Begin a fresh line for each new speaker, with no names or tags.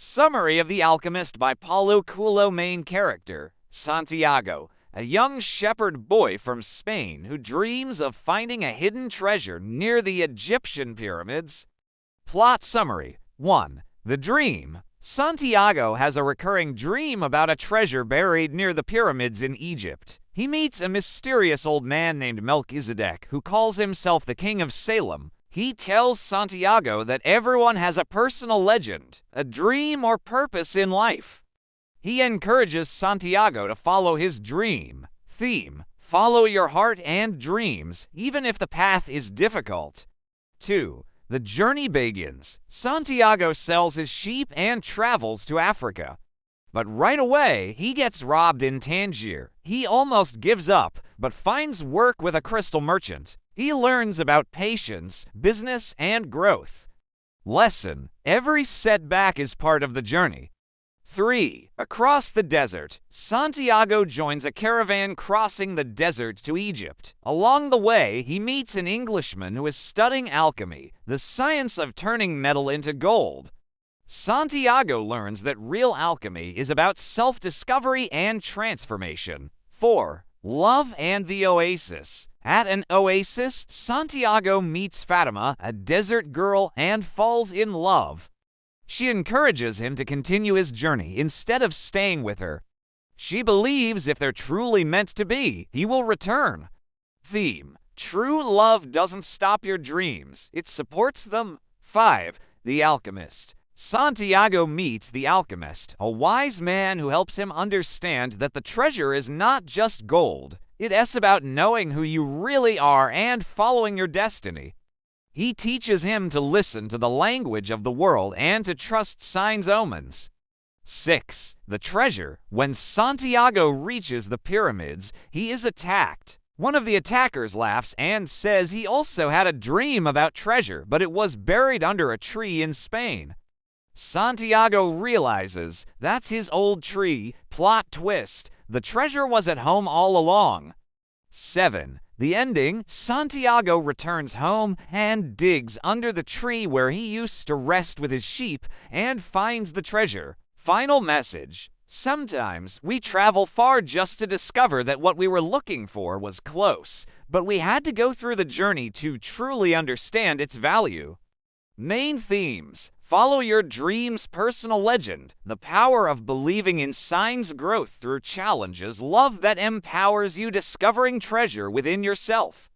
Summary of The Alchemist by Paulo Coelho. Main character, Santiago, a young shepherd boy from Spain who dreams of finding a hidden treasure near the Egyptian pyramids. Plot summary. 1. The dream. Santiago has a recurring dream about a treasure buried near the pyramids in Egypt. He meets a mysterious old man named Melchizedek who calls himself the King of Salem. He tells Santiago that everyone has a personal legend, a dream or purpose in life. He encourages Santiago to follow his dream. Theme: follow your heart and dreams, even if the path is difficult. 2. The journey begins. Santiago sells his sheep and travels to Africa. But right away, he gets robbed in Tangier. He almost gives up, but finds work with a crystal merchant. He learns about patience, business, and growth. Lesson: every setback is part of the journey. 3. Across the desert. Santiago joins a caravan crossing the desert to Egypt. Along the way, he meets an Englishman who is studying alchemy, the science of turning metal into gold. Santiago learns that real alchemy is about self-discovery and transformation. 4. Love and the oasis. At an oasis, Santiago meets Fatima, a desert girl, and falls in love. She encourages him to continue his journey instead of staying with her. She believes if they're truly meant to be, he will return. Theme: true love doesn't stop your dreams, it supports them. 5. The Alchemist. Santiago meets the alchemist, a wise man who helps him understand that the treasure is not just gold. It's about knowing who you really are and following your destiny. He teaches him to listen to the language of the world and to trust signs omens. 6. The treasure. When Santiago reaches the pyramids, he is attacked. One of the attackers laughs and says he also had a dream about treasure, but it was buried under a tree in Spain. Santiago realizes that's his old tree. Plot twist: the treasure was at home all along. 7. The ending. Santiago returns home and digs under the tree where he used to rest with his sheep and finds the treasure. Final message: sometimes we travel far just to discover that what we were looking for was close, but we had to go through the journey to truly understand its value. Main themes: follow your dreams, personal legend, the power of believing in signs, growth through challenges, love that empowers you, discovering treasure within yourself.